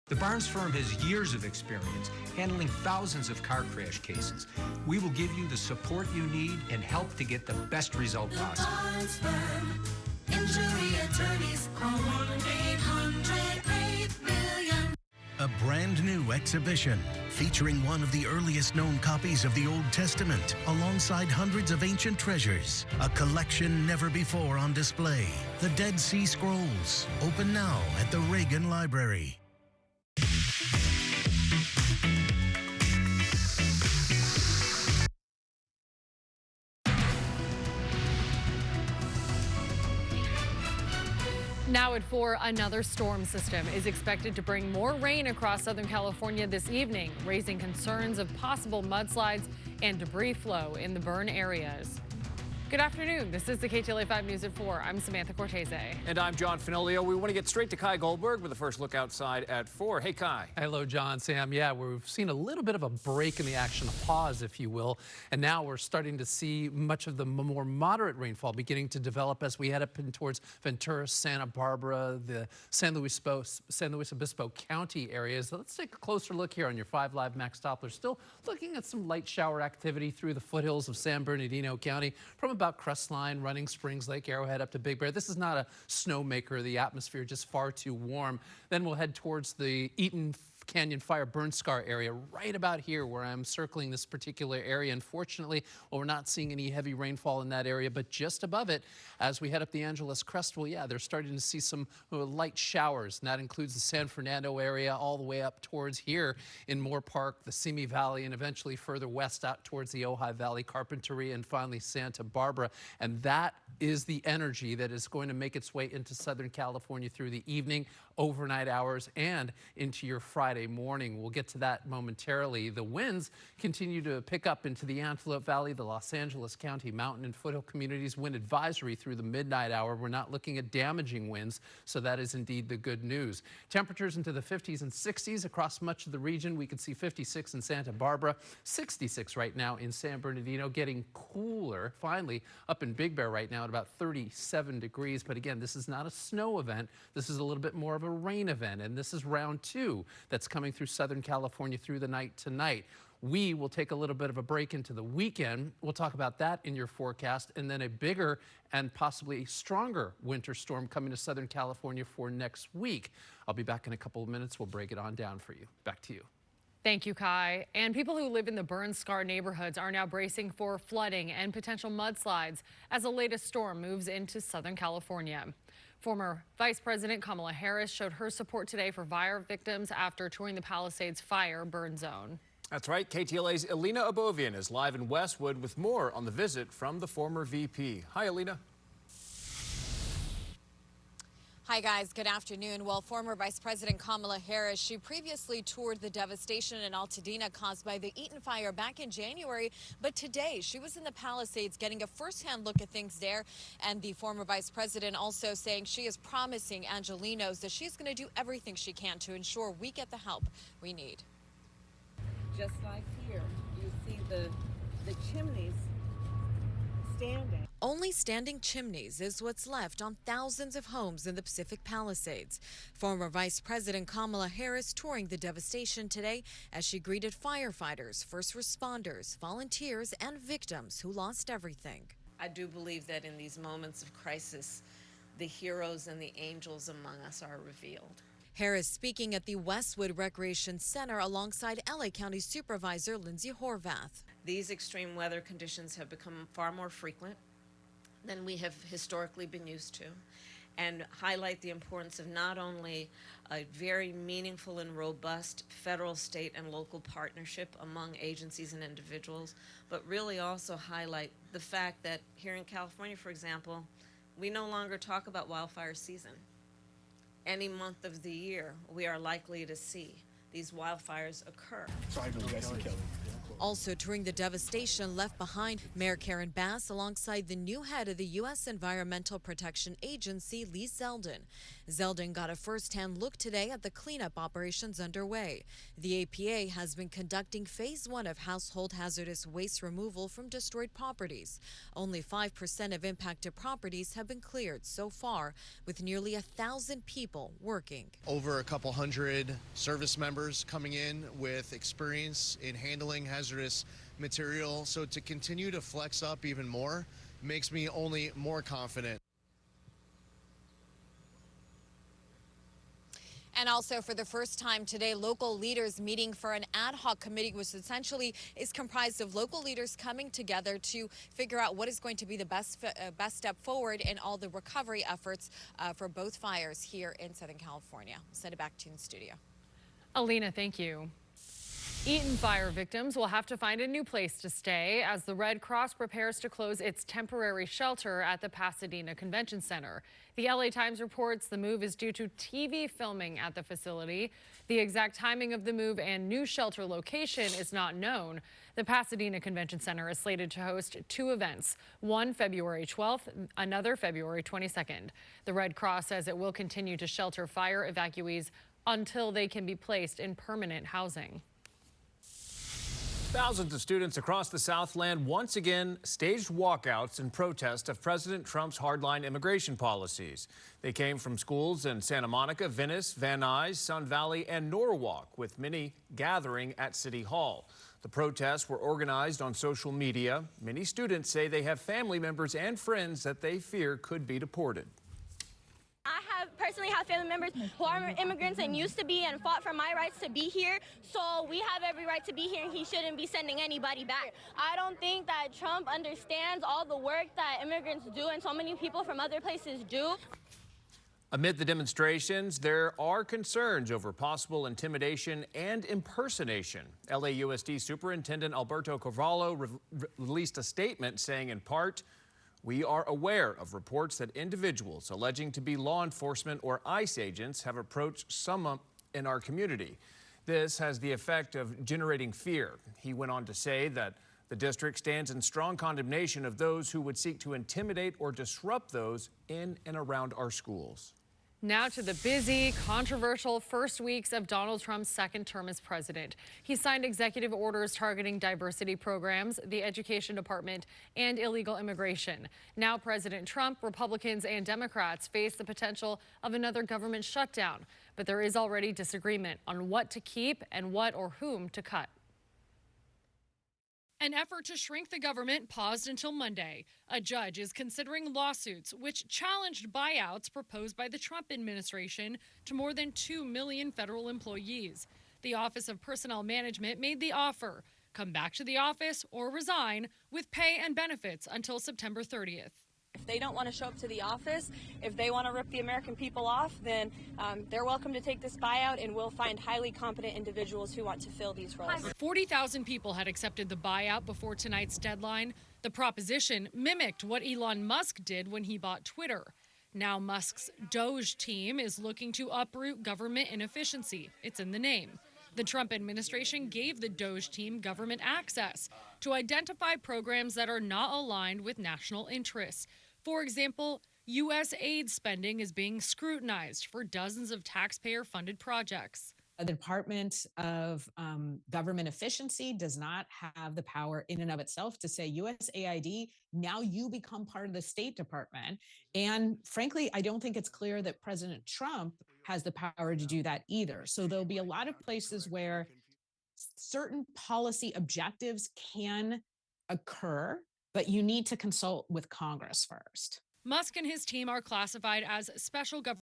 The Barnes firm has years of experience handling thousands of car crash cases. We will give you the support you need and help to get the best result possible. The Barnes firm. Injury attorneys call 1-800-8-million. A brand new exhibition featuring one of the earliest known copies of the Old Testament alongside hundreds of ancient treasures. A collection never before on display. The Dead Sea Scrolls. Open now at the Reagan Library. Now at 4, another storm system is expected to bring more rain across Southern California this evening, raising concerns of possible mudslides and debris flow in the burn areas. Good afternoon. This is the KTLA 5 News at 4. I'm Samantha Cortese. And I'm John Finolio. We want to get straight to Kai Goldberg with the first look outside at 4. Hey, Kai. Hello, John, Sam. Yeah, we've seen a little bit of a break in the action, a pause, if you will. And now we're starting to see much of the more moderate rainfall beginning to develop as we head up in towards Ventura, Santa Barbara, the San Luis Obispo County areas. Let's take a closer look here on your 5 Live Max Doppler. Still looking at some light shower activity through the foothills of San Bernardino County from about Crestline, Running Springs, Lake Arrowhead up to Big Bear. This is not a snowmaker. The atmosphere just far too warm. Then we'll head towards the Eaton Canyon Fire Burn Scar area right about here where I'm circling this particular area. Unfortunately, well, we're not seeing any heavy rainfall in that area, but just above it, as we head up the Angeles Crest, well, yeah, they're starting to see some light showers, and that includes the San Fernando area all the way up towards here in Moore Park, the Simi Valley, and eventually further west out towards the Ojai Valley, Carpinteria, and finally Santa Barbara. And that is the energy that is going to make its way into Southern California through the evening, overnight hours, and into your Friday morning. We'll get to that momentarily. The winds continue to pick up into the Antelope Valley, the Los Angeles County mountain and foothill communities. Wind advisory through the midnight hour. We're not looking at damaging winds, so that is indeed the good news. Temperatures into the 50s and 60s across much of the region. We can see 56 in Santa Barbara, 66 right now in San Bernardino, getting cooler finally up in Big Bear right now at about 37 degrees. But again, this is not a snow event. This is a little bit more of a rain event, and this is round 2 that's coming through Southern California through the night tonight. We will take a little bit of a break into the weekend. We'll talk about that in your forecast, and then a bigger and possibly stronger winter storm coming to Southern California for next week. I'll be back in a couple of minutes. We'll break it on down for you. Back to you. Thank you, Kai. And people who live in the burn-scarred neighborhoods are now bracing for flooding and potential mudslides as the latest storm moves into Southern California. Former Vice President Kamala Harris showed her support today for fire victims after touring the Palisades fire burn zone. That's right. KTLA's Alina Abovian is live in Westwood with more on the visit from the former VP. Hi, Alina. Hi, guys. Good afternoon. Well, former Vice President Kamala Harris, she previously toured the devastation in Altadena caused by the Eaton fire back in January. But today, she was in the Palisades getting a firsthand look at things there. And the former vice president also saying she is promising Angelenos that she's going to do everything she can to ensure we get the help we need. Just like here, you see the chimneys standing. Only standing chimneys is what's left on thousands of homes in the Pacific Palisades. Former Vice President Kamala Harris touring the devastation today as she greeted firefighters, first responders, volunteers, and victims who lost everything. I do believe that in these moments of crisis, the heroes and the angels among us are revealed. Harris speaking at the Westwood Recreation Center alongside LA County Supervisor Lindsay Horvath. These extreme weather conditions have become far more frequent than we have historically been used to, and highlight the importance of not only a very meaningful and robust federal, state, and local partnership among agencies and individuals, but really also highlight the fact that here in California, for example, we no longer talk about wildfire season. Any month of the year, we are likely to see these wildfires occur. Sergeant Jesse Kelly. Also touring the devastation left behind, Mayor Karen Bass alongside the new head of the U.S. Environmental Protection Agency, Lee Zeldin. Zeldin got a first-hand look today at the cleanup operations underway. The APA has been conducting phase 1 of household hazardous waste removal from destroyed properties. Only 5% of impacted properties have been cleared so far, with nearly 1,000 people working. Over a couple hundred service members coming in with experience in handling hazardous material. So to continue to flex up even more makes me only more confident. And also for the first time today, local leaders meeting for an ad hoc committee, which essentially is comprised of local leaders coming together to figure out what is going to be the best step forward in all the recovery efforts for both fires here in Southern California. I'll send it back to you in the studio. Alina, thank you. Eaton fire victims will have to find a new place to stay as the Red Cross prepares to close its temporary shelter at the Pasadena Convention Center. The LA Times reports the move is due to TV filming at the facility. The exact timing of the move and new shelter location is not known. The Pasadena Convention Center is slated to host 2 events, one February 12th, another February 22nd. The Red Cross says it will continue to shelter fire evacuees until they can be placed in permanent housing. Thousands of students across the Southland once again staged walkouts in protest of President Trump's hardline immigration policies. They came from schools in Santa Monica, Venice, Van Nuys, Sun Valley, and Norwalk, with many gathering at City Hall. The protests were organized on social media. Many students say they have family members and friends that they fear could be deported. I personally have family members who are immigrants and used to be and fought for my rights to be here. So we have every right to be here, and he shouldn't be sending anybody back. I don't think that Trump understands all the work that immigrants do and so many people from other places do. Amid the demonstrations, there are concerns over possible intimidation and impersonation. LAUSD Superintendent Alberto Carvalho released a statement saying, in part, "We are aware of reports that individuals alleging to be law enforcement or ICE agents have approached some in our community. This has the effect of generating fear." He went on to say that the district stands in strong condemnation of those who would seek to intimidate or disrupt those in and around our schools. Now to the busy, controversial first weeks of Donald Trump's second term as president. He signed executive orders targeting diversity programs, the education department, and illegal immigration. Now President Trump, Republicans, and Democrats face the potential of another government shutdown. But there is already disagreement on what to keep and what or whom to cut. An effort to shrink the government paused until Monday. A judge is considering lawsuits which challenged buyouts proposed by the Trump administration to more than 2 million federal employees. The Office of Personnel Management made the offer: come back to the office or resign with pay and benefits until September 30th. If they don't want to show up to the office, if they want to rip the American people off, then they're welcome to take this buyout, and we'll find highly competent individuals who want to fill these roles. 40,000 people had accepted the buyout before tonight's deadline. The proposition mimicked what Elon Musk did when he bought Twitter. Now Musk's Doge team is looking to uproot government inefficiency. It's in the name. The Trump administration gave the Doge team government access to identify programs that are not aligned with national interests. For example, U.S. aid spending is being scrutinized for dozens of taxpayer-funded projects. The Department of Government Efficiency does not have the power in and of itself to say, USAID, now you become part of the State Department. And frankly, I don't think it's clear that President Trump has the power to do that either. So there'll be a lot of places where certain policy objectives can occur, but you need to consult with Congress first. Musk and his team are classified as special government